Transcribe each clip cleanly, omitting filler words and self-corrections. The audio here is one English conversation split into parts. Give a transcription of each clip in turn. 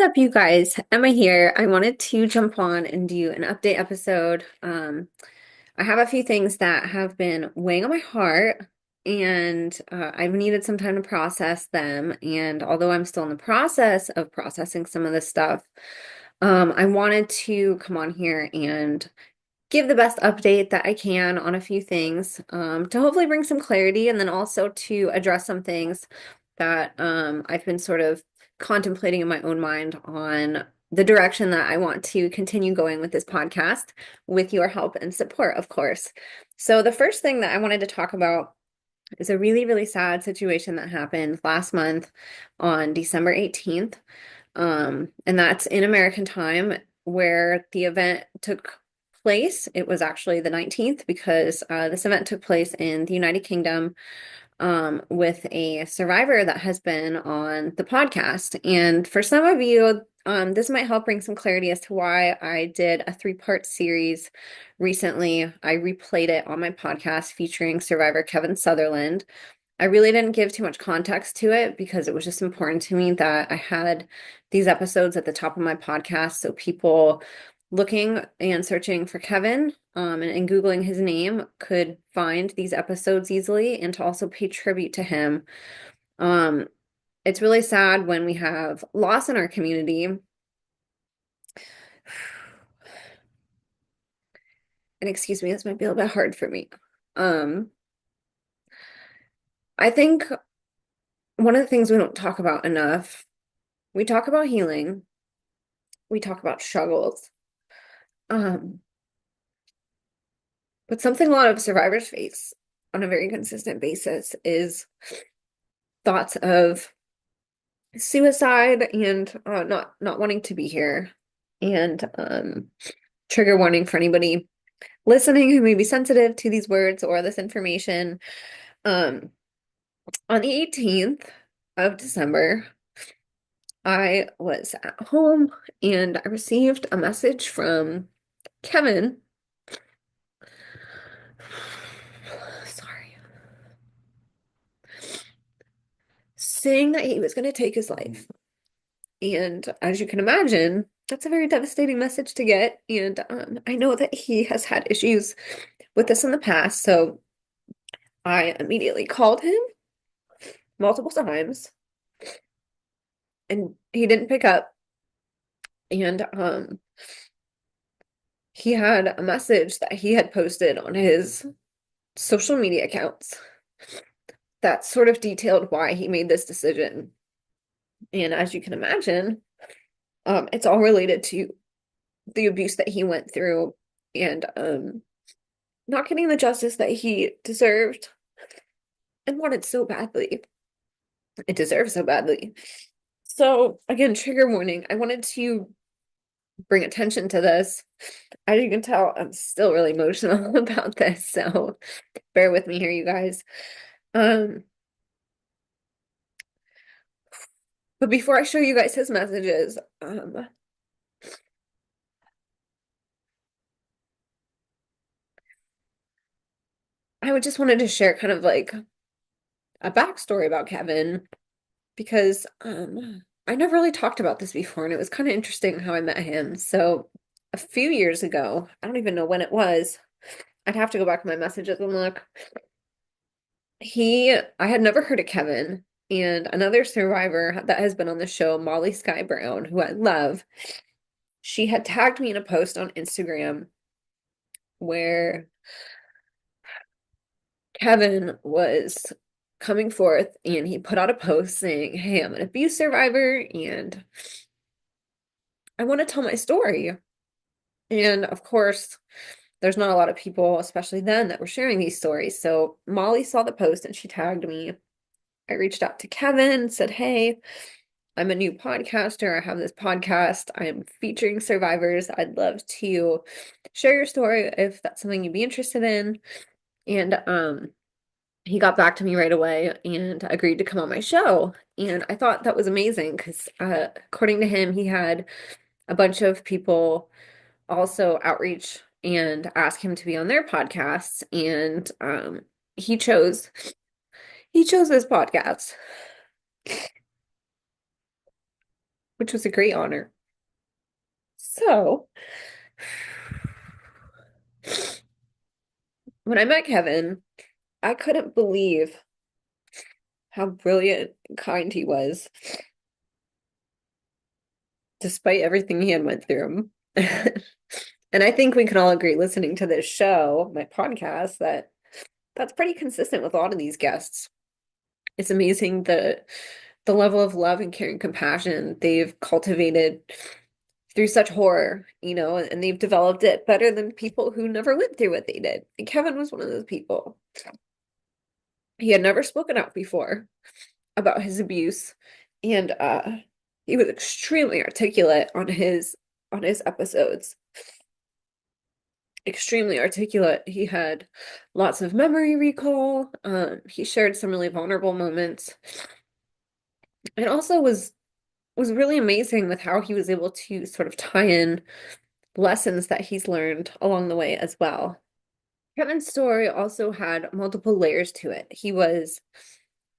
up, you guys? Emma here. I wanted to jump on and do an update episode. I have a few things that have been weighing on my heart, and I've needed some time to process them. And although I'm still in the process of processing some of this stuff, I wanted to come on here and give the best update that I can on a few things, to hopefully bring some clarity and then also to address some things that I've been sort of contemplating in my own mind on the direction that I want to continue going with this podcast with your help and support, of course. So, the first thing that I wanted to talk about is a really, really sad situation that happened last month on December 18th. And that's in American time where the event took place. It was actually the 19th because this event took place in the United Kingdom, with a survivor that has been on the podcast. And for some of you, this might help bring some clarity as to why I did a three-part series recently. I replayed it on my podcast featuring survivor Kevin Sutherland. I really didn't give too much context to it because it was just important to me that I had these episodes at the top of my podcast so people looking and searching for Kevin, and Googling his name could find these episodes easily and to also pay tribute to him. Um, it's really sad when we have loss in our community. And excuse me, this might be a little bit hard for me. Um, I think one of the things we don't talk about enough, we talk about healing, we talk about struggles. Um, but something a lot of survivors face on a very consistent basis is thoughts of suicide and not wanting to be here. And trigger warning for anybody listening who may be sensitive to these words or this information. Um, on the 18th of December, I was at home and I received a message from Kevin. Sorry. Saying that he was going to take his life. And as you can imagine, that's a very devastating message to get. And I know that he has had issues with this in the past. So I immediately called him multiple times and he didn't pick up. And he had a message that he had posted on his social media accounts that sort of detailed why he made this decision. And as you can imagine, it's all related to the abuse that he went through and not getting the justice that he deserved and wanted so badly. It deserves so badly. So, again, trigger warning. I wanted to bring attention to this. As you can tell, I'm still really emotional about this, so bear with me here, you guys. Um, but before I show you guys his messages, I would just wanted to share kind of like a backstory about Kevin because I never really talked about this before, and it was kind of interesting how I met him. So a few years ago, I don't even know when it was. I'd have to go back to my messages and look. I had never heard of Kevin, and another survivor that has been on the show, Molly Sky Brown, who I love, she had tagged me in a post on Instagram where Kevin was coming forth and he put out a post saying, "Hey, I'm an abuse survivor and I want to tell my story." And of course, there's not a lot of people, especially then, that were sharing these stories. So Molly saw the post and she tagged me. I reached out to Kevin, said, "Hey, I'm a new podcaster. I have this podcast. I am featuring survivors. I'd love to share your story if that's something you'd be interested in." And he got back to me right away and agreed to come on my show. And I thought that was amazing because according to him, he had a bunch of people also outreach and ask him to be on their podcasts. And he chose he chose this podcast. which was a great honor. So, when I met Kevin, I couldn't believe how brilliant and kind he was, despite everything he had went through. And I think we can all agree listening to this show, my podcast, that that's pretty consistent with a lot of these guests. It's amazing the level of love and care and compassion they've cultivated through such horror, and they've developed it better than people who never went through what they did. And Kevin was one of those people. He had never spoken out before about his abuse, and he was extremely articulate on his episodes. Extremely articulate. He had lots of memory recall. He shared some really vulnerable moments, and also was really amazing with how he was able to sort of tie in lessons that he's learned along the way as well. Kevin's story also had multiple layers to it. He was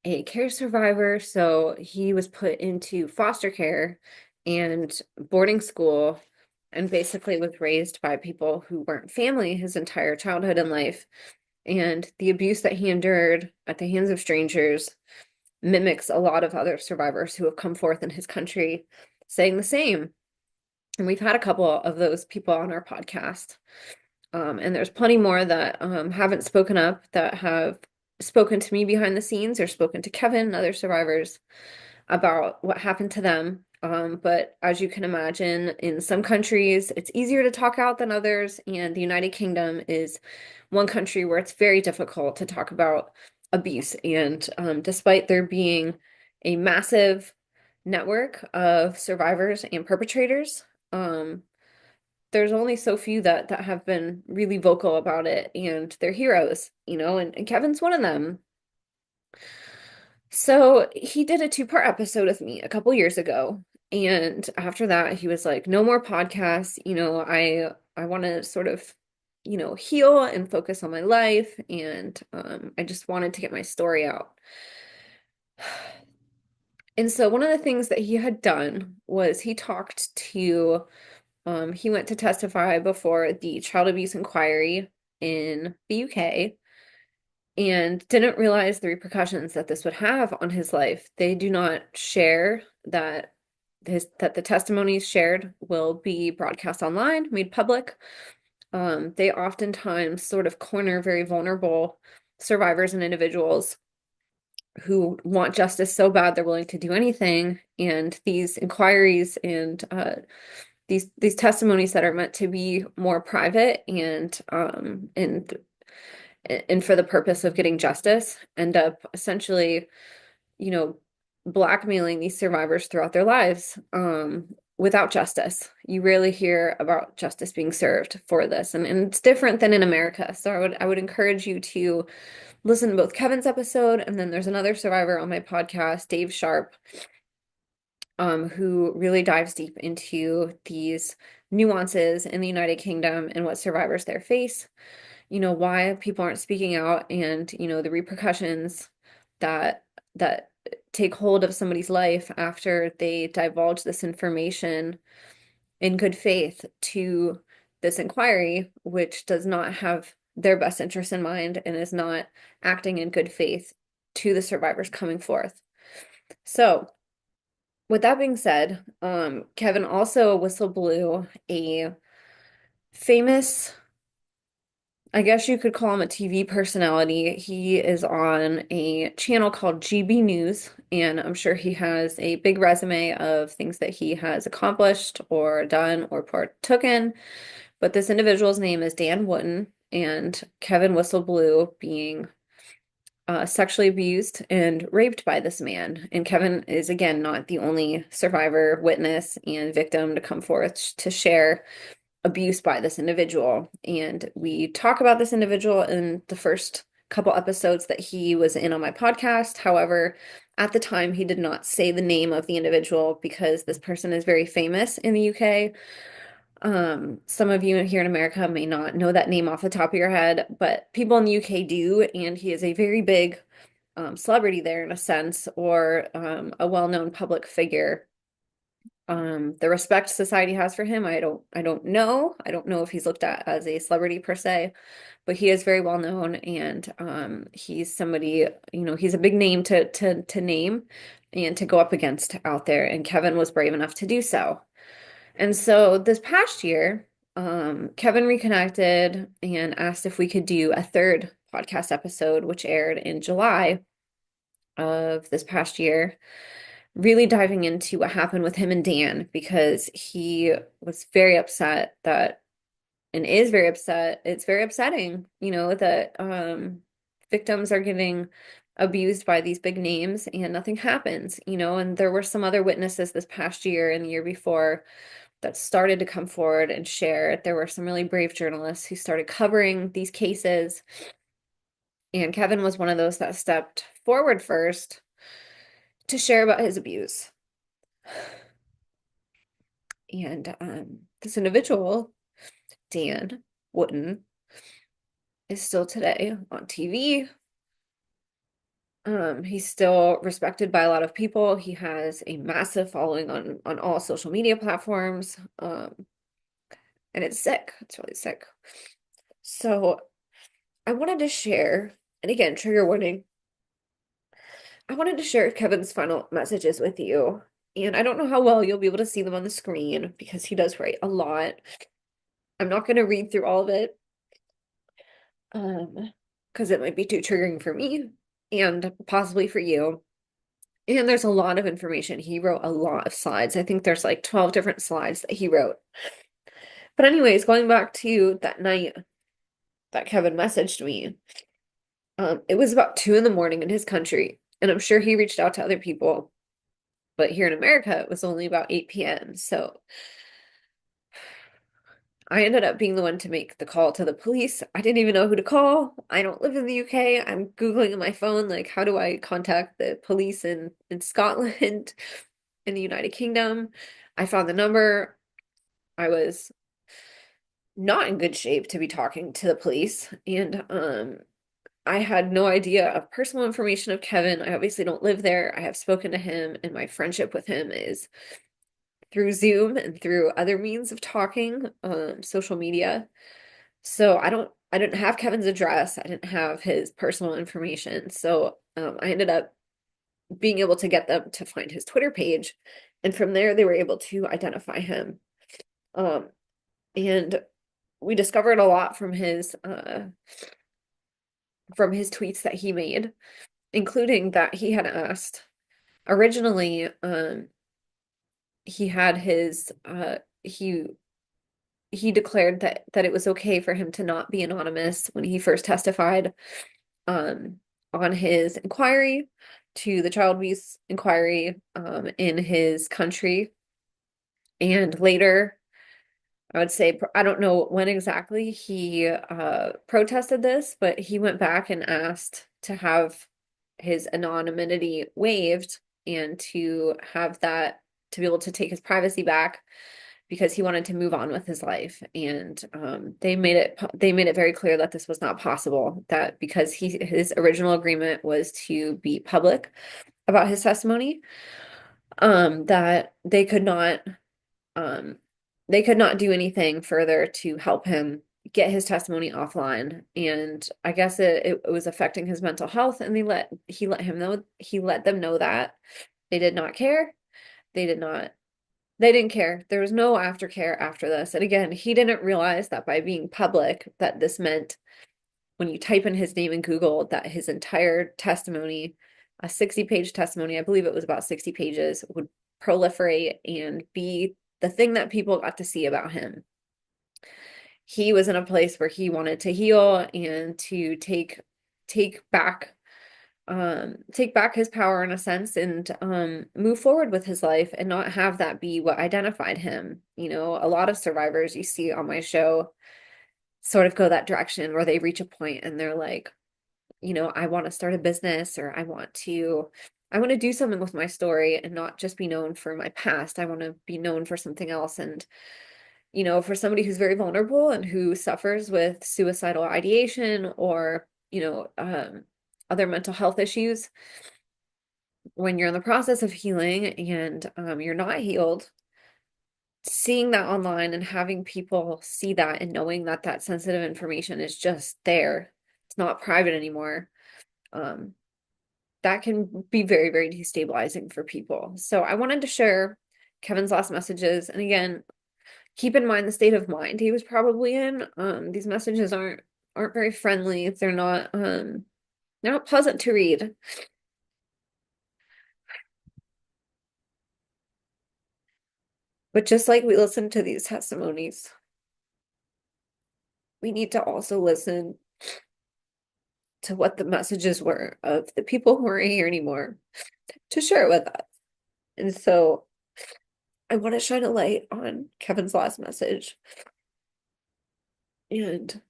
a care survivor, so he was put into foster care and boarding school and basically was raised by people who weren't family his entire childhood and life. And the abuse that he endured at the hands of strangers mimics a lot of other survivors who have come forth in his country saying the same. And we've had a couple of those people on our podcast. And there's plenty more that haven't spoken up, that have spoken to me behind the scenes or spoken to Kevin and other survivors about what happened to them. But as you can imagine, in some countries, it's easier to talk out than others. And the United Kingdom is one country where it's very difficult to talk about abuse. And despite there being a massive network of survivors and perpetrators, there's only so few that have been really vocal about it, and they're heroes, and Kevin's one of them. So he did a two-part episode with me a couple years ago, and after that he was like, no more podcasts, I want to sort of, heal and focus on my life, and I just wanted to get my story out. And so one of the things that he had done was he went to testify before the child abuse inquiry in the UK and didn't realize the repercussions that this would have on his life. They do not share that the testimonies shared will be broadcast online, made public. They oftentimes sort of corner very vulnerable survivors and individuals who want justice so bad they're willing to do anything. And these inquiries and these testimonies that are meant to be more private and for the purpose of getting justice end up essentially, you know, blackmailing these survivors throughout their lives without justice. You rarely hear about justice being served for this, and it's different than in America. So I would encourage you to listen to both Kevin's episode, and then there's another survivor on my podcast, Dave Sharp, who really dives deep into these nuances in the United Kingdom and what survivors there face, why people aren't speaking out, and, the repercussions that take hold of somebody's life after they divulge this information in good faith to this inquiry, which does not have their best interest in mind and is not acting in good faith to the survivors coming forth. So, with that being said, Kevin also whistle blew a famous, I guess you could call him a TV personality. He is on a channel called GB News, and I'm sure he has a big resume of things that he has accomplished or done or partook in. But this individual's name is Dan Wootton, and Kevin whistle blew being sexually abused and raped by this man. And Kevin is, again, not the only survivor, witness, and victim to come forth to share abuse by this individual. And we talk about this individual in the first couple episodes that he was in on my podcast. However, at the time, he did not say the name of the individual because this person is very famous in the UK. Some of you here in America may not know that name off the top of your head, but people in the UK do, and he is a very big celebrity there in a sense, or a well-known public figure. The respect society has for him, I don't know. I don't know if he's looked at as a celebrity per se, but he is very well known, and he's somebody, he's a big name to name and to go up against out there, and Kevin was brave enough to do so. And so this past year, Kevin reconnected and asked if we could do a third podcast episode, which aired in July of this past year, really diving into what happened with him and Dan, because he was very upset that, and is very upset. It's very upsetting, that victims are getting abused by these big names and nothing happens, and there were some other witnesses this past year and the year before that started to come forward and share. There were some really brave journalists who started covering these cases, and Kevin was one of those that stepped forward first to share about his abuse. And this individual, Dan Wootton, is still today on TV. He's still respected by a lot of people. He has a massive following on all social media platforms. And it's sick. It's really sick. So I wanted to share, and again, trigger warning, I wanted to share Kevin's final messages with you. And I don't know how well you'll be able to see them on the screen because he does write a lot. I'm not going to read through all of it, because it might be too triggering for me and possibly for you. And there's a lot of information. He wrote a lot of slides. I think there's like 12 different slides that he wrote. But anyways, going back to that night that Kevin messaged me, it was about 2 in the morning in his country, and I'm sure he reached out to other people, but here in America, it was only about 8 p.m. So I ended up being the one to make the call to the police. I didn't even know who to call. I don't live in the UK. I'm Googling on my phone, like, how do I contact the police in Scotland, in the United Kingdom? I found the number. I was not in good shape to be talking to the police, and I had no idea of personal information of Kevin. I obviously don't live there. I have spoken to him, and my friendship with him is through Zoom and through other means of talking, social media. So I didn't have Kevin's address. I didn't have his personal information. So I ended up being able to get them to find his Twitter page. And from there, they were able to identify him. Um, and we discovered a lot from his tweets that he made, including that he had asked originally, he had his he declared that it was okay for him to not be anonymous when he first testified um on his inquiry to the child abuse inquiry in his country. And later, I would say, I don't know when exactly he protested this, but he went back and asked to have his anonymity waived and to have that, to be able to take his privacy back because he wanted to move on with his life. And they made it very clear that this was not possible, that because his original agreement was to be public about his testimony, that um they could not do anything further to help him get his testimony offline. And I guess it was affecting his mental health, and he let them know that they did not care. They did not they didn't care. There was no aftercare after this. And again, he didn't realize that by being public, that this meant when you type in his name in Google, that his entire testimony, a 60-page testimony, I believe it was about 60 pages, would proliferate and be the thing that people got to see about him. He was in a place where he wanted to heal and to take back take back his power in a sense, and move forward with his life and not have that be what identified him. A lot of survivors you see on my show sort of go that direction where they reach a point and they're like, I want to start a business, or I want to do something with my story and not just be known for my past. I want to be known for something else. And for somebody who's very vulnerable and who suffers with suicidal ideation or other mental health issues, when you're in the process of healing and you're not healed, seeing that online and having people see that and knowing that that sensitive information is just there, it's not private anymore, um, that can be very, very destabilizing for people. So I wanted to share Kevin's last messages. And again, keep in mind the state of mind he was probably in. These messages aren't very friendly. They're not pleasant to read. But just like we listen to these testimonies, we need to also listen to what the messages were of the people who aren't here anymore to share it with us. And so I want to shine a light on Kevin's last message and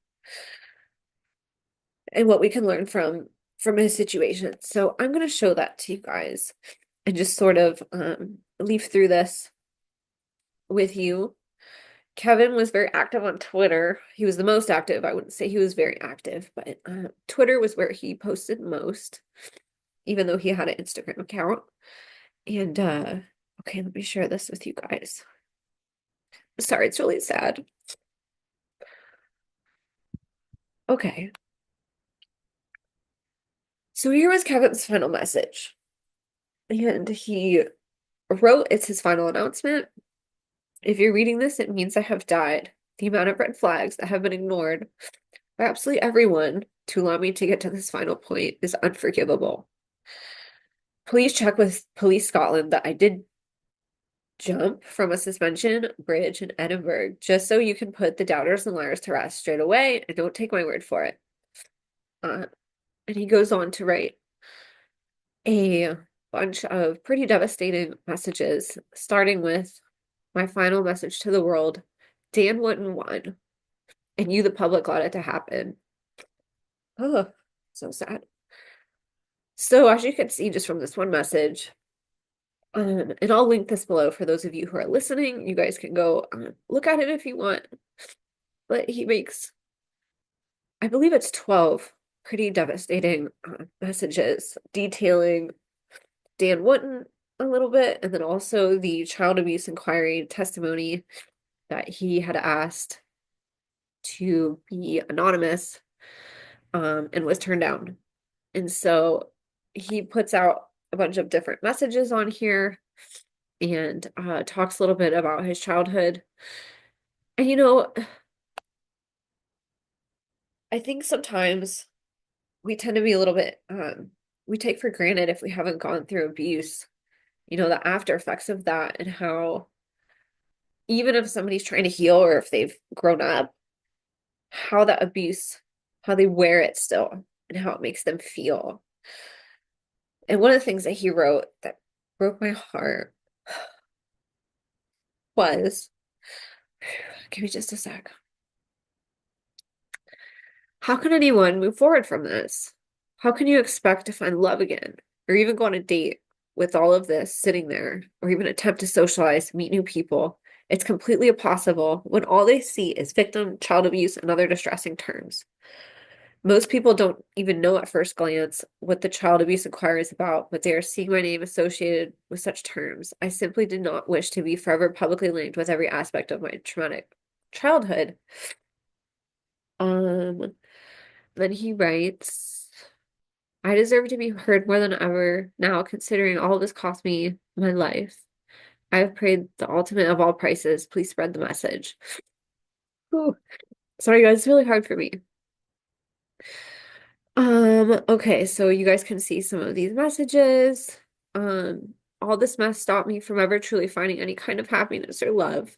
what we can learn from his situation. So I'm going to show that to you guys and just sort of leaf through this with you. Kevin was very active on Twitter. He was the most active. I wouldn't say he was very active, but Twitter was where he posted most, even though he had an Instagram account. And okay, let me share this with you guys. Sorry, it's really sad. Okay. So here was Kevin's final message. And he wrote, it's his final announcement. If you're reading this, it means I have died. The amount of red flags that have been ignored by absolutely everyone to allow me to get to this final point is unforgivable. Please check with Police Scotland that I did jump from a suspension bridge in Edinburgh, just so you can put the doubters and liars to rest straight away and don't take my word for it. Uh, and he goes on to write a bunch of pretty devastating messages, starting with my final message to the world. Dan Wootton won, and you, the public, allowed it to happen. Oh, so sad. So as you can see just from this one message, and I'll link this below for those of you who are listening. You guys can go look at it if you want. But he makes, I believe it's 12 pretty devastating messages detailing Dan Wootton a little bit, and then also the child abuse inquiry testimony that he had asked to be anonymous, and was turned down. And so he puts out a bunch of different messages on here and talks a little bit about his childhood. And I think sometimes we tend to be a little bit, we take for granted if we haven't gone through abuse, the after effects of that, and how even if somebody's trying to heal or if they've grown up, how that abuse, how they wear it still, and how it makes them feel. And one of the things that he wrote that broke my heart was, give me just a sec. How can anyone move forward from this? How can you expect to find love again, or even go on a date with all of this sitting there, or even attempt to socialize, meet new people? It's completely impossible when all they see is victim, child abuse, and other distressing terms. Most people don't even know at first glance what the child abuse inquiry is about, but they are seeing my name associated with such terms. I simply did not wish to be forever publicly linked with every aspect of my traumatic childhood. Then he writes, I deserve to be heard more than ever now, considering all of this cost me my life. I have paid the ultimate of all prices. Please spread the message. Ooh. Sorry, guys, it's really hard for me. Okay, so you guys can see some of these messages. All this mess stopped me from ever truly finding any kind of happiness or love.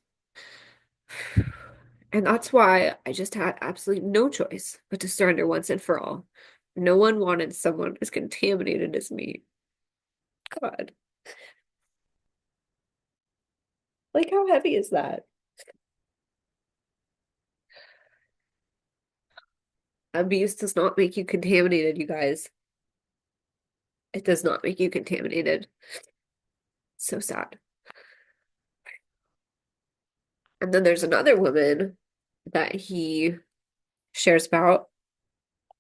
And that's why I just had absolutely no choice but to surrender once and for all. No one wanted someone as contaminated as me. God. Like, how heavy is that? Abuse does not make you contaminated, you guys. It does not make you contaminated. So sad. And then there's another woman that he shares about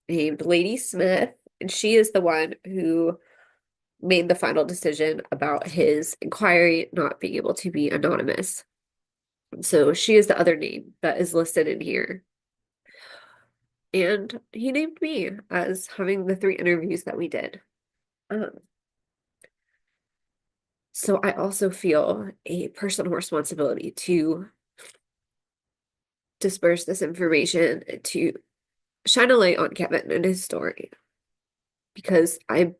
named Lady Smith, and she is the one who made the final decision about his inquiry not being able to be anonymous. So she is the other name that is listed in here. And he named me as having the three interviews that we did. Um, so I also feel a personal responsibility to disperse this information and to shine a light on Kevin and his story because I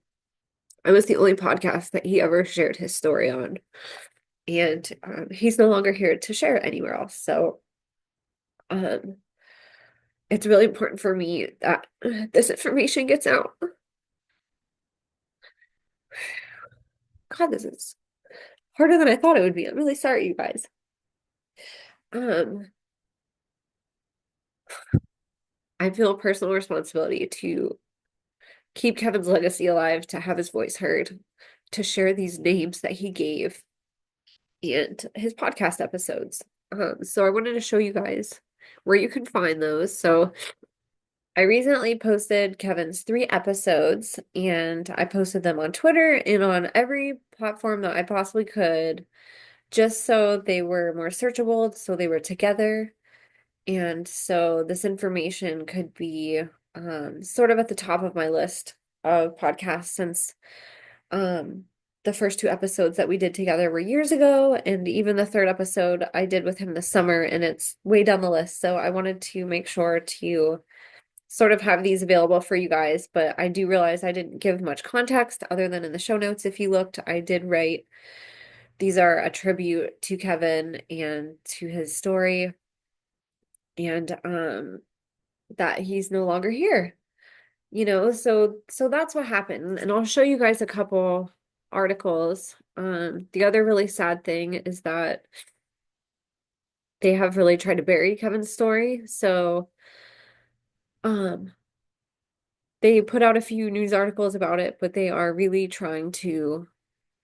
was the only podcast that he ever shared his story on, and he's no longer here to share it anywhere else. So um, it's really important for me that this information gets out. God, this is harder than I thought it would be. I'm really sorry, you guys. Um, I feel a personal responsibility to keep Kevin's legacy alive, to have his voice heard, to share these names that he gave and his podcast episodes. So I wanted to show you guys where you can find those. So I recently posted Kevin's three episodes, and I posted them on Twitter and on every platform that I possibly could, just so they were more searchable, so they were together. And so this information could be sort of at the top of my list of podcasts since um, the first two episodes that we did together were years ago, and even the third episode I did with him this summer, and it's way down the list. So I wanted to make sure to sort of have these available for you guys, but I do realize I didn't give much context other than in the show notes. If you looked, I did write these are a tribute to Kevin and to his story, and that he's no longer here. So that's what happened. And I'll show you guys a couple articles. The other really sad thing is that they have really tried to bury Kevin's story. So um they put out a few news articles about it, but they are really trying to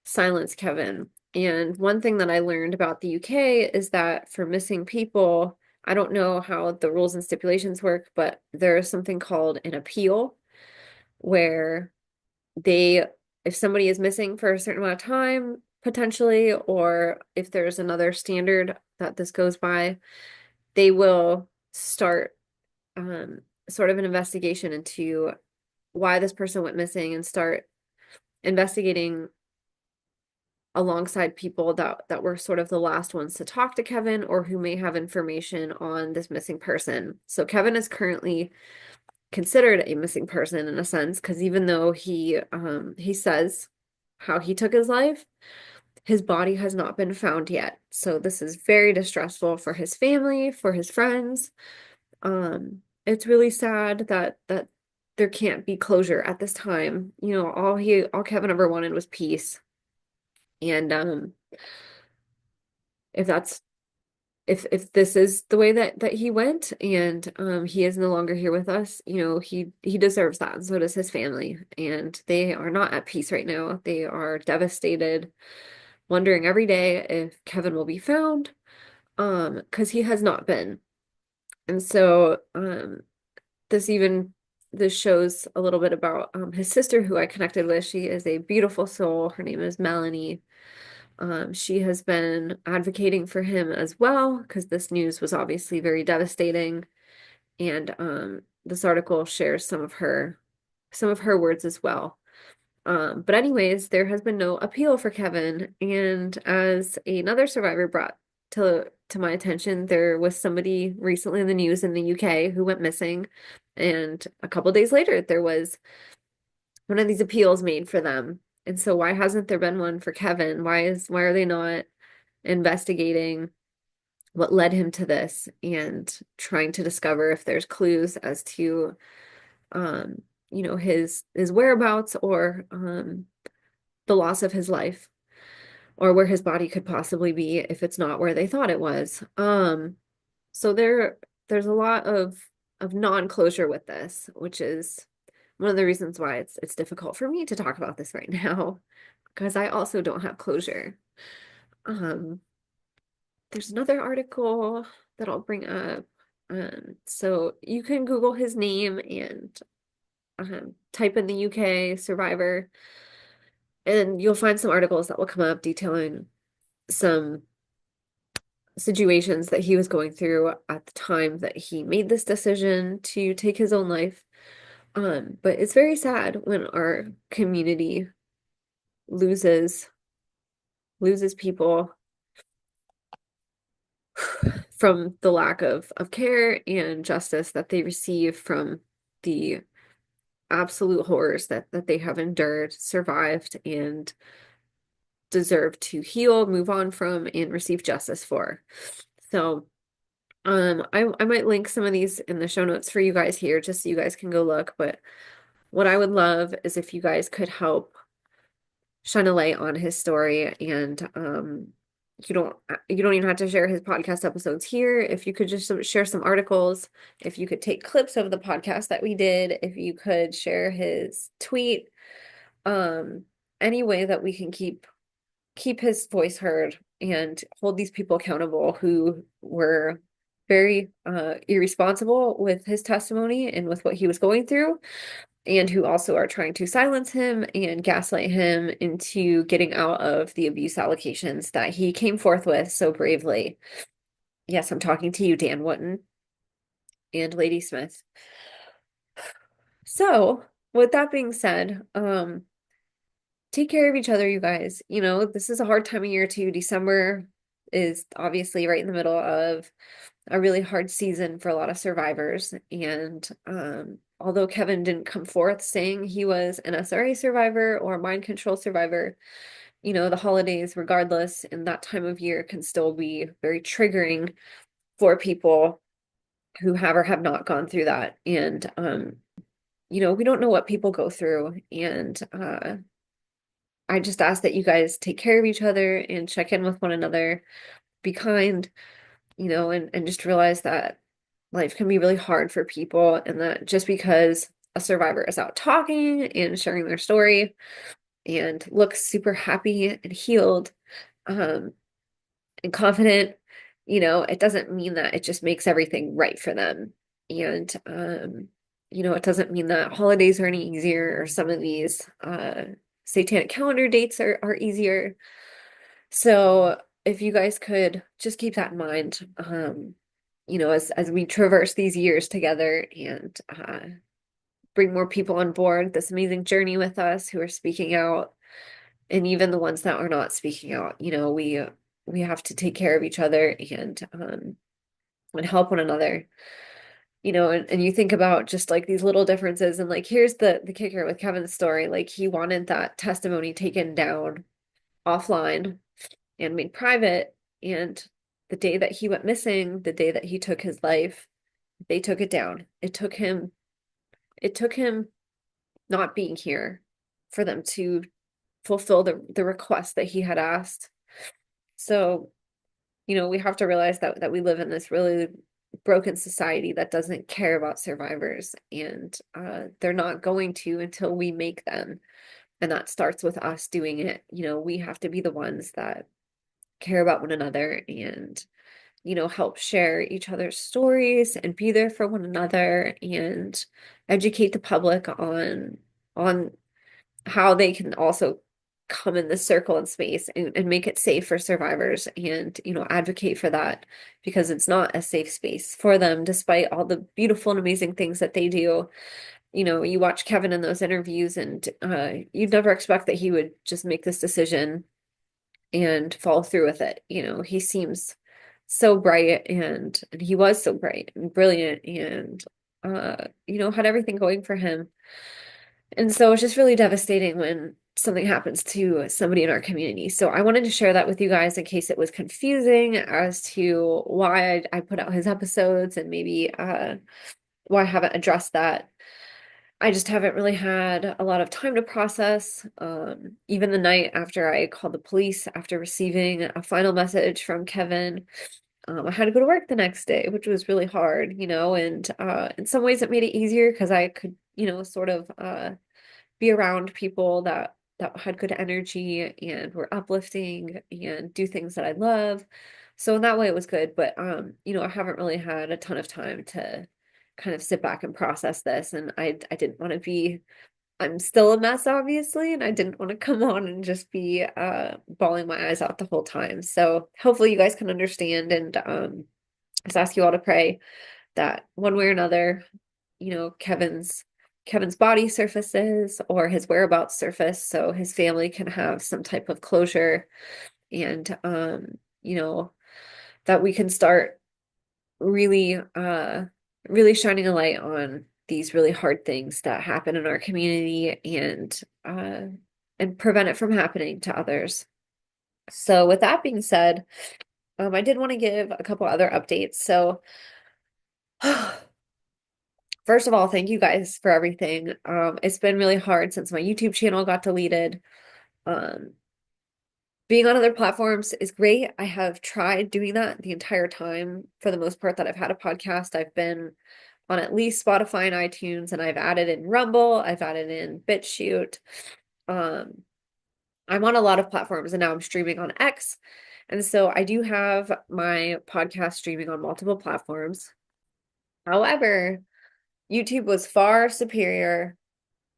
silence Kevin. And one thing that I learned about the UK is that for missing people, I don't know how the rules and stipulations work, but there is something called an appeal where they, if somebody is missing for a certain amount of time, potentially, or if there's another standard that this goes by, they will start um, sort of an investigation into why this person went missing and start investigating alongside people that were sort of the last ones to talk to Kevin or who may have information on this missing person. So Kevin is currently considered a missing person in a sense, because even though he says how he took his life, his body has not been found yet. So this is very distressful for his family, for his friends. It's really sad that there can't be closure at this time. All Kevin ever wanted was peace. And if that's if this is the way that he went and he is no longer here with us, he deserves that, and so does his family. And they are not at peace right now. They are devastated, wondering every day if Kevin will be found, because he has not been. And so this shows a little bit about his sister who I connected with. She is a beautiful soul. Her name is Melanie. She has been advocating for him as well because this news was obviously very devastating. And this article shares some of her words as well. But anyways, there has been no appeal for Kevin. And as another survivor brought to my attention, there was somebody recently in the news in the UK who went missing. And a couple days later, there was one of these appeals made for them. And so why hasn't there been one for Kevin? Why are they not investigating what led him to this and trying to discover if there's clues as to his whereabouts or the loss of his life or where his body could possibly be if it's not where they thought it was. So there's a lot of non-closure with this, which is one of the reasons why it's difficult for me to talk about this right now, because I also don't have closure. Um, there's another article that I'll bring up. So you can Google his name and type in the UK survivor, and you'll find some articles that will come up detailing some situations that he was going through at the time that he made this decision to take his own life. But it's very sad when our community loses people from the lack of care and justice that they receive from the absolute horrors that they have endured, survived, and deserve to heal, move on from, and receive justice for. So, I might link some of these in the show notes for you guys here, just so you guys can go look. But what I would love is if you guys could help shine a light on his story, and you don't even have to share his podcast episodes here. If you could just share some articles, if you could take clips of the podcast that we did, if you could share his tweet, um, any way that we can keep his voice heard and hold these people accountable who were very irresponsible with his testimony and with what he was going through, and who also are trying to silence him and gaslight him into getting out of the abuse allegations that he came forth with so bravely. Yes, I'm talking to you, Dan Wootton and Lady Smith. So, with that being said, take care of each other, you guys. You know, this is a hard time of year too. December is obviously right in the middle of a really hard season for a lot of survivors. And although Kevin didn't come forth saying he was an SRA survivor or a mind control survivor, you know, the holidays, regardless, in that time of year can still be very triggering for people who have or have not gone through that. And, you know, we don't know what people go through. And I just ask that you guys take care of each other and check in with one another, be kind, you know, and just realize that life can be really hard for people, and that just because a survivor is out talking and sharing their story and looks super happy and healed, um, and confident, you know, it doesn't mean that it just makes everything right for them. And you know, it doesn't mean that holidays are any easier, or some of these satanic calendar dates are easier. So if you guys could just keep that in mind, you know, as we traverse these years together, and bring more people on board this amazing journey with us who are speaking out, and even the ones that are not speaking out, you know, we have to take care of each other, and help one another. You know, and you think about just like these little differences, and like here's the kicker with Kevin's story, like he wanted that testimony taken down offline and made private. And the day that he went missing, the day that he took his life, they took it down. It took him not being here for them to fulfill the request that he had asked. So, you know, we have to realize that we live in this really broken society that doesn't care about survivors, and they're not going to until we make them. And that starts with us doing it. You know, we have to be the ones that care about one another, and you know, help share each other's stories and be there for one another, and educate the public on how they can also come in this circle and space, and make it safe for survivors, and you know, advocate for that, because it's not a safe space for them despite all the beautiful and amazing things that they do. You know, you watch Kevin in those interviews, and you'd never expect that he would just make this decision and follow through with it. You know, he seems so bright, and he was so bright and brilliant, and you know, had everything going for him. And so it's just really devastating when something happens to somebody in our community. So I wanted to share that with you guys in case it was confusing as to why I put out his episodes, and maybe why I haven't addressed that. I just haven't really had a lot of time to process. Even the night after I called the police after receiving a final message from Kevin, I had to go to work the next day, which was really hard, you know, and in some ways it made it easier because I could, you know, sort of be around people that had good energy and were uplifting and do things that I love. So in that way it was good, but you know, I haven't really had a ton of time to kind of sit back and process this, and I didn't want to be I'm still a mess, obviously, and I didn't want to come on and just be bawling my eyes out the whole time. So hopefully you guys can understand and just ask you all to pray that one way or another, Kevin's body surfaces or his whereabouts surface so his family can have some type of closure and you know, that we can start really really shining a light on these really hard things that happen in our community uh and prevent it from happening to others. So with that being said, I did want to give a couple other updates. So first of all, thank you guys for everything. It's been really hard since my YouTube channel got deleted. Um, Being on other platforms is great. I have tried doing that the entire time. For the most part that I've had a podcast, I've been on at least Spotify and iTunes, and I've added in Rumble, I've added in BitChute. Um, I'm on a lot of platforms, and now I'm streaming on X. And so I do have my podcast streaming on multiple platforms. However, YouTube was far superior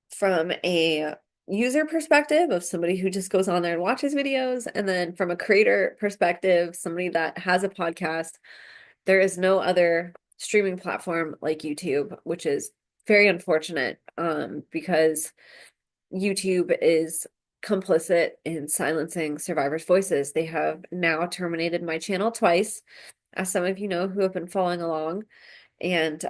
from a user perspective of somebody who just goes on there and watches videos, and then from a creator perspective, somebody that has a podcast. There is no other streaming platform like YouTube, which is very unfortunate, because YouTube is complicit in silencing survivors' voices. They have now terminated my channel twice, as some of you know who have been following along, and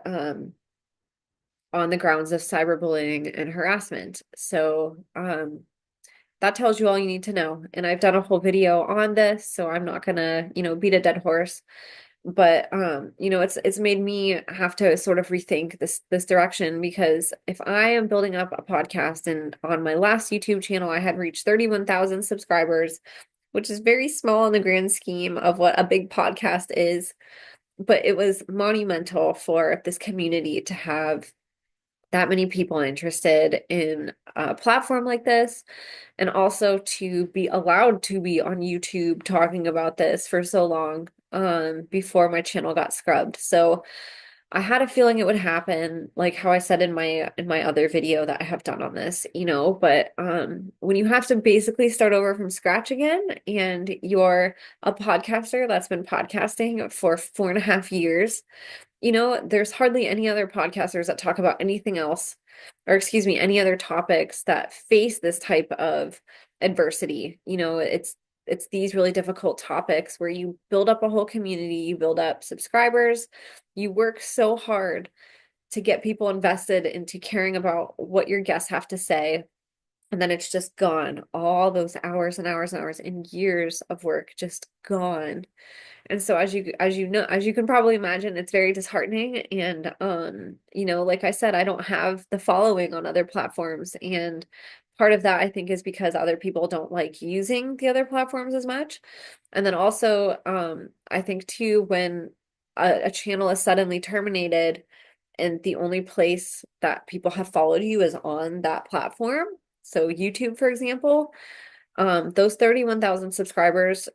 on the grounds of cyberbullying and harassment. So that tells you all you need to know. And I've done a whole video on this, so I'm not gonna, beat a dead horse. But it's made me have to sort of rethink this direction, because if I am building up a podcast, and on my last YouTube channel I had reached 31,000 subscribers, which is very small in the grand scheme of what a big podcast is, but it was monumental for this community to have that many people interested in a platform like this, and also to be allowed to be on YouTube talking about this for so long before my channel got scrubbed. So I had a feeling it would happen, like how I said in my other video that I have done on this, but when you have to basically start over from scratch again, and you're a podcaster that's been podcasting for 4.5 years, there's hardly any other podcasters that talk about anything else, or excuse me, any other topics that face this type of adversity. It's these really difficult topics where you build up a whole community, you build up subscribers, you work so hard to get people invested into caring about what your guests have to say. And then it's just gone. All those hours and hours and hours and years of work just gone. And so as you can probably imagine, it's very disheartening. And like I said, I don't have the following on other platforms. And part of that I think is because other people don't like using the other platforms as much. And then also I think too, when a channel is suddenly terminated and the only place that people have followed you is on that platform. So YouTube, for example, those 31,000 subscribers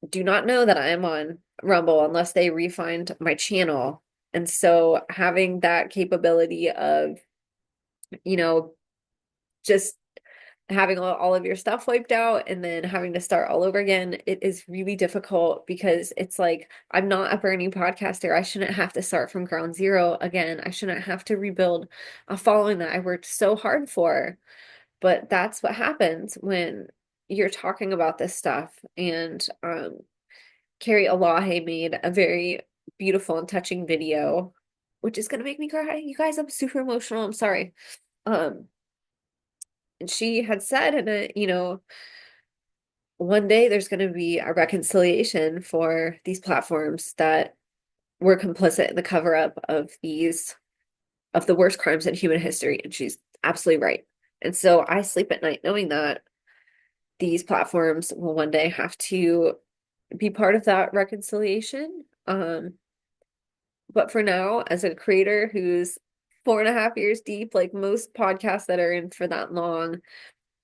do not know that I am on Rumble unless they refind my channel. And so having that capability of, you know, just having all of your stuff wiped out and then having to start all over again, it is really difficult, because it's like, I'm not a brand new podcaster. I shouldn't have to start from ground zero again. I shouldn't have to rebuild a following that I worked so hard for. But that's what happens when you're talking about this stuff. And Carrie Elahe made a very beautiful and touching video, which is gonna make me cry. You guys, I'm super emotional. I'm sorry. Um, and she had said in a, one day there's gonna be a reconciliation for these platforms that were complicit in the cover up of the worst crimes in human history. And she's absolutely right. And so I sleep at night knowing that these platforms will one day have to be part of that reconciliation. But for now, as a creator who's 4.5 years deep, like most podcasts that are in for that long,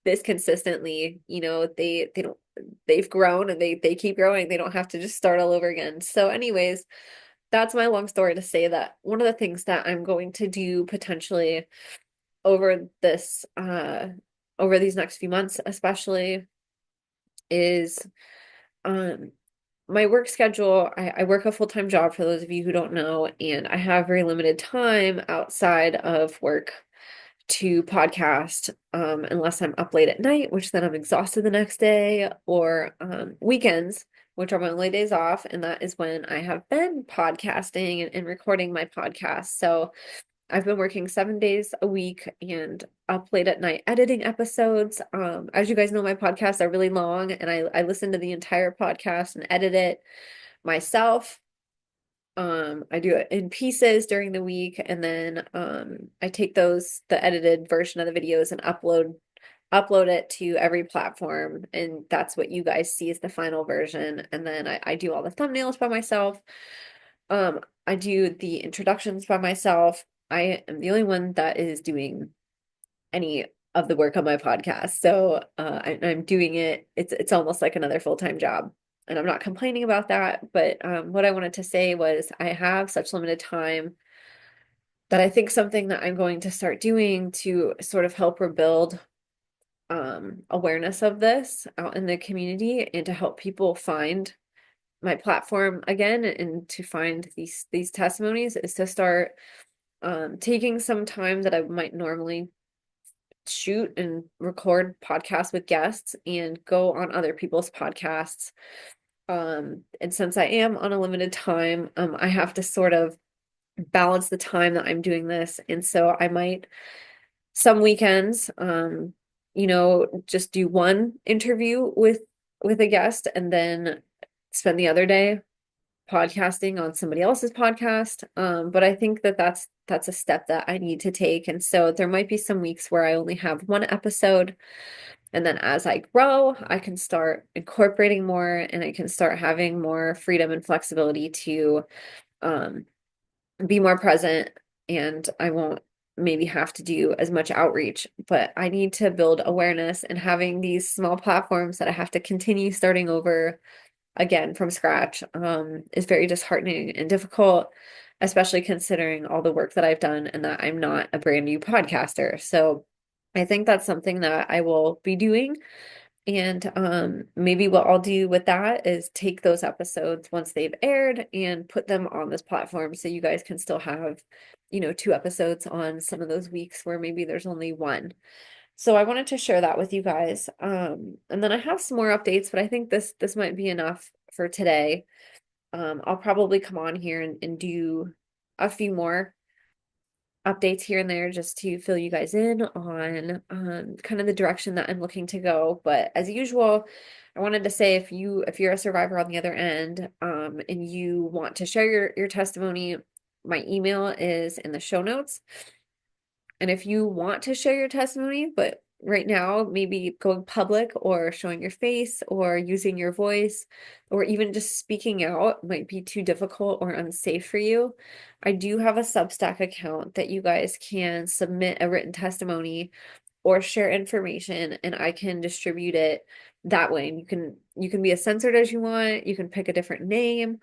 this consistently, they don't, they've grown, and they keep growing. They don't have to just start all over again. So anyways, that's my long story to say that one of the things that I'm going to do potentially over this over these next few months especially is um my work schedule. I work a full-time job for those of you who don't know, and I have very limited time outside of work to podcast, unless I'm up late at night, which then I'm exhausted the next day, or weekends, which are my only days off, and that is when I have been podcasting and recording my podcast. So I've been working 7 days a week and up late at night editing episodes. As you guys know, my podcasts are really long, and I listen to the entire podcast and edit it myself. I do it in pieces during the week, and then I take the edited version of the videos and upload it to every platform, and that's what you guys see as the final version. And then I do all the thumbnails by myself. I do the introductions by myself. I am the only one that is doing any of the work on my podcast. So I'm doing it. It's almost like another full-time job. And I'm not complaining about that. But what I wanted to say was I have such limited time that I think something that I'm going to start doing to sort of help rebuild awareness of this out in the community and to help people find my platform again and to find these testimonies is to start taking some time that I might normally shoot and record podcasts with guests and go on other people's podcasts. And since I am on a limited time, I have to sort of balance the time that I'm doing this. And so I might some weekends, just do one interview with a guest and then spend the other day podcasting on somebody else's podcast. But I think that that's a step that I need to take. And so there might be some weeks where I only have one episode. And then as I grow, I can start incorporating more and I can start having more freedom and flexibility to um, be more present. And I won't maybe have to do as much outreach, but I need to build awareness, and having these small platforms that I have to continue starting over again from scratch is very disheartening and difficult, especially considering all the work that I've done and that I'm not a brand new podcaster. So I think that's something that I will be doing. And maybe what I'll do with that is take those episodes once they've aired and put them on this platform so you guys can still have, two episodes on some of those weeks where maybe there's only one. So I wanted to share that with you guys. And then I have some more updates, but I think this might be enough for today. I'll probably come on here and do a few more updates here and there just to fill you guys in on kind of the direction that I'm looking to go. But as usual, I wanted to say if you're a survivor on the other end, and you want to share your testimony, my email is in the show notes. And if you want to share your testimony, but right now, maybe going public or showing your face or using your voice or even just speaking out might be too difficult or unsafe for you, I do have a Substack account that you guys can submit a written testimony or share information and I can distribute it that way. And you can be as censored as you want. You can pick a different name.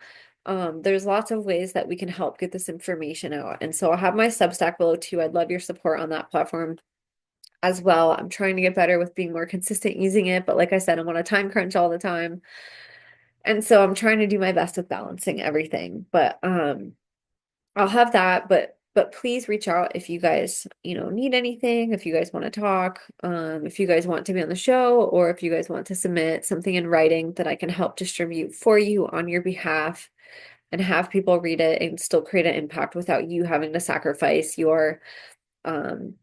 There's lots of ways that we can help get this information out. And so I'll have my Substack below too. I'd love your support on that platform as well. I'm trying to get better with being more consistent using it, but like I said, I'm on a time crunch all the time. And so I'm trying to do my best with balancing everything. But I'll have that, but please reach out if you guys, need anything, if you guys want to talk, if you guys want to be on the show, or if you guys want to submit something in writing that I can help distribute for you on your behalf and have people read it and still create an impact without you having to sacrifice um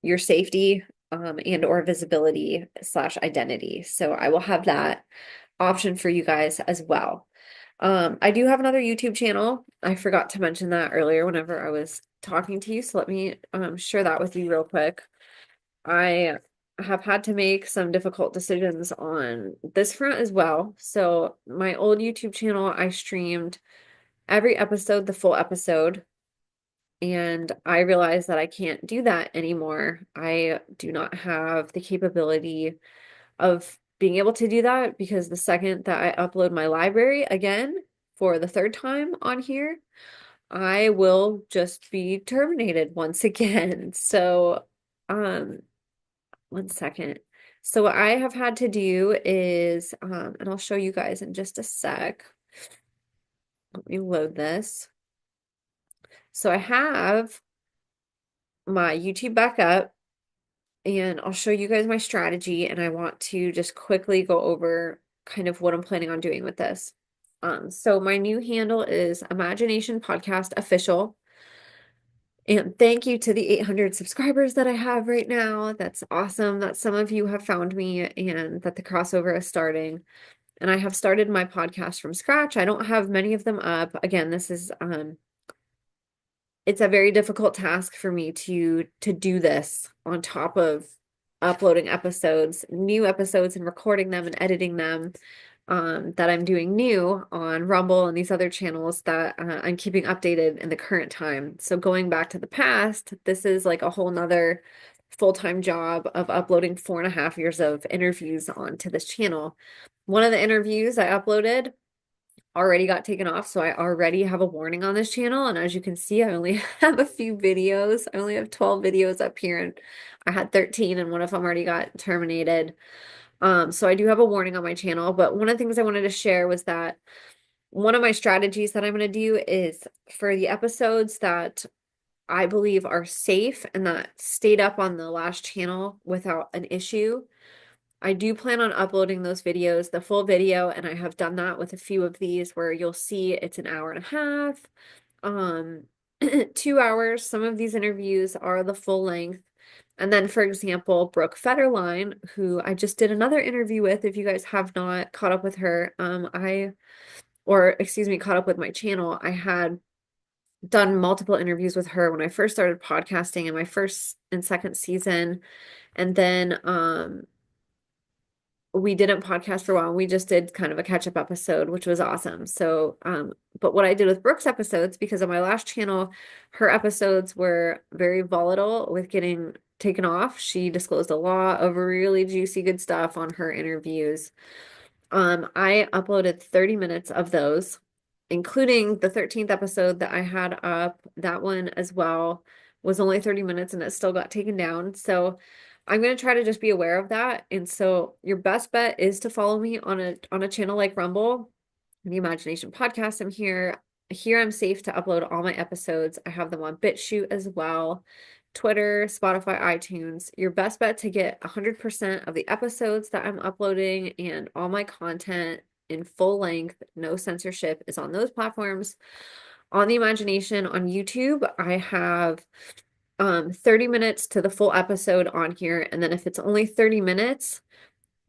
your safety and or visibility / identity. So I will have that option for you guys as well. I do have another YouTube channel. I forgot to mention that earlier whenever I was talking to you. So let me share that with you real quick. I have had to make some difficult decisions on this front as well. So my old YouTube channel, I streamed every episode, the full episode. And I realized that I can't do that anymore. I do not have the capability of being able to do that because the second that I upload my library again for the third time on here, I will just be terminated once again. So Um, one second. So what I have had to do is, and I'll show you guys in just a sec. Let me load this. So I have my YouTube back up, and I'll show you guys my strategy, and I want to just quickly go over kind of what I'm planning on doing with this. So my new handle is Imagination Podcast Official. And thank you to the 800 subscribers that I have right now. That's awesome that some of you have found me and that the crossover is starting. And I have started my podcast from scratch. I don't have many of them up. Again, this is it's a very difficult task for me to do this on top of uploading episodes, new episodes, and recording them and editing them, that I'm doing new on Rumble and these other channels that I'm keeping updated in the current time. So going back to the past, this is like a whole nother full-time job of uploading 4.5 years of interviews onto this channel. One of the interviews I uploaded already got taken off, so I already have a warning on this channel. And as you can see, I only have a few videos. I only have 12 videos up here, and I had 13, and one of them already got terminated. So I do have a warning on my channel. But one of the things I wanted to share was that one of my strategies that I'm going to do is for the episodes that I believe are safe and that stayed up on the last channel without an issue, I do plan on uploading those videos, the full video, and I have done that with a few of these where you'll see it's an hour and a half, um, 2 hours. Some of these interviews are the full length. And then, for example, Brooke Federline, who I just did another interview with, if you guys have not caught up with her, or excuse me, caught up with my channel, I had done multiple interviews with her when I first started podcasting in my first and second season. And then, we didn't podcast for a while. We just did kind of a catch-up episode, which was awesome. So, but what I did with Brooke's episodes, because on my last channel, her episodes were very volatile with getting taken off. She disclosed a lot of really juicy, good stuff on her interviews. I uploaded 30 minutes of those, including the 13th episode that I had up. That one as well was only 30 minutes and it still got taken down. So I'm going to try to just be aware of that. And so your best bet is to follow me on a channel like Rumble, the Imagination Podcast. I'm here. Here I'm safe to upload all my episodes. I have them on BitChute as well. Twitter, Spotify, iTunes. Your best bet to get 100% of the episodes that I'm uploading and all my content in full length, no censorship, is on those platforms. On the Imagination on YouTube, I have 30 minutes to the full episode on here. And then if it's only 30 minutes,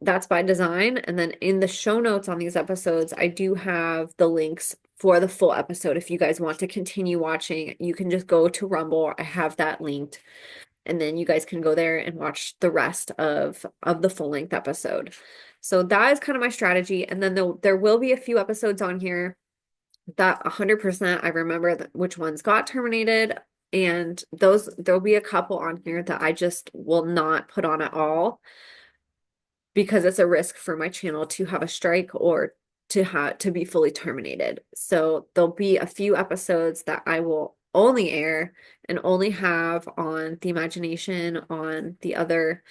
that's by design. And then in the show notes on these episodes, I do have the links for the full episode. If you guys want to continue watching, you can just go to Rumble. I have that linked. And then you guys can go there and watch the rest of the full length episode. So that is kind of my strategy. And then there will be a few episodes on here that 100% I remember which ones got terminated. And there'll be a couple on here that I just will not put on at all because it's a risk for my channel to have a strike or to be fully terminated. So there'll be a few episodes that I will only air and only have on the Imagination on the other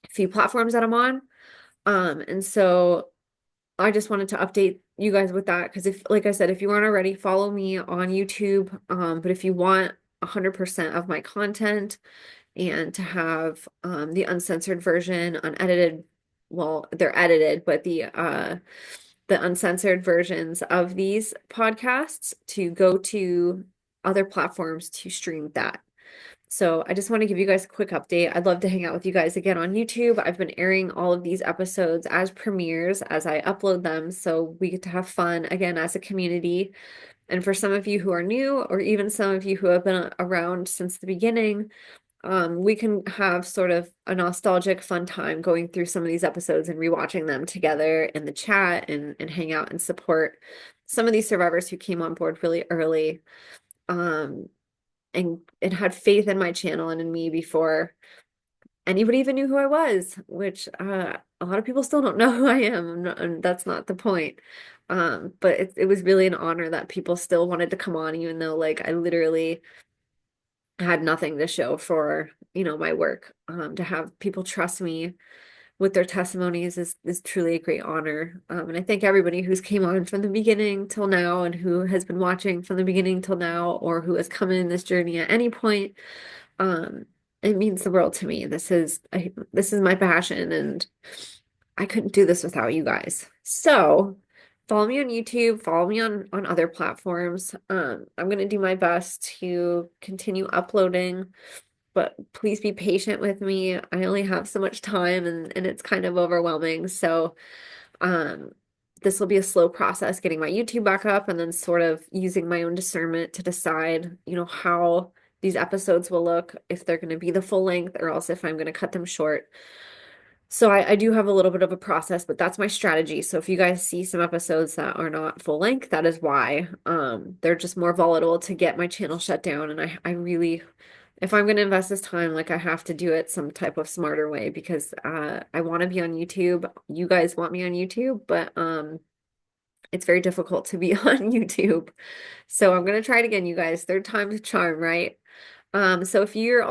few platforms that I'm on. And so I just wanted to update you guys with that because if, like I said, if you aren't already, follow me on YouTube. But if you want 100% of my content and to have the uncensored version, unedited, well, they're edited, but the uncensored versions of these podcasts, to go to other platforms to stream that. So I just want to give you guys a quick update. I'd love to hang out with you guys again on YouTube. I've been airing all of these episodes as premieres as I upload them, so we get to have fun again as a community. And for some of you who are new, or even some of you who have been around since the beginning, we can have sort of a nostalgic fun time going through some of these episodes and rewatching them together in the chat and hang out and support some of these survivors who came on board really early. And had faith in my channel and in me before anybody even knew who I was, which a lot of people still don't know who I am, and that's not the point. But it was really an honor that people still wanted to come on, even though like I literally had nothing to show for, my work. To have people trust me with their testimonies is truly a great honor. And I thank everybody who's came on from the beginning till now and who has been watching from the beginning till now or who has come in this journey at any point. Um, it means the world to me. This is my passion, and I couldn't do this without you guys. So follow me on YouTube, follow me on other platforms. I'm gonna do my best to continue uploading, but please be patient with me. I only have so much time, and it's kind of overwhelming. So um this will be a slow process getting my YouTube back up and then sort of using my own discernment to decide, how these episodes will look, if they're going to be the full length or else if I'm going to cut them short. So I do have a little bit of a process, but that's my strategy. So if you guys see some episodes that are not full length, that is why. They're just more volatile to get my channel shut down. And I really, if I'm going to invest this time, like I have to do it some type of smarter way because I want to be on YouTube. You guys want me on YouTube, but it's very difficult to be on YouTube. So I'm gonna try it again, you guys. Third time's a charm, right? So if you are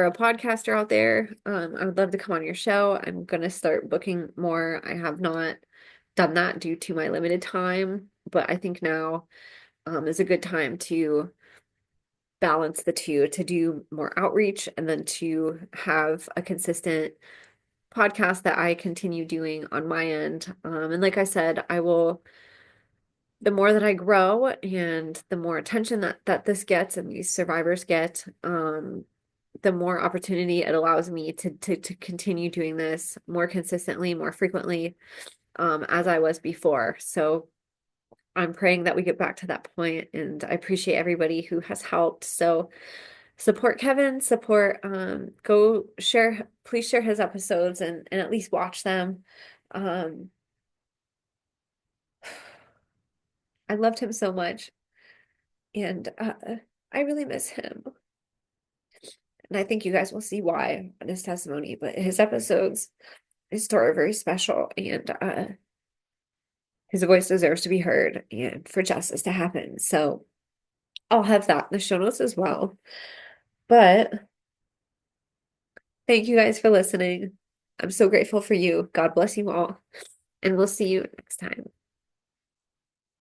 a podcaster out there, I would love to come on your show. I'm gonna start booking more. I have not done that due to my limited time, but I think now is a good time to balance the two, to do more outreach and then to have a consistent podcast that I continue doing on my end. And like I said, the more that I grow and the more attention that this gets and these survivors get, the more opportunity it allows me to continue doing this more consistently, more frequently, as I was before. So I'm praying that we get back to that point, and I appreciate everybody who has helped. So support Kevin, go share, please share his episodes and at least watch them. Um, I loved him so much, and I really miss him. And I think you guys will see why in his testimony. But his story are very special, and his voice deserves to be heard and for justice to happen. So I'll have that in the show notes as well. But thank you guys for listening. I'm so grateful for you. God bless you all, and we'll see you next time.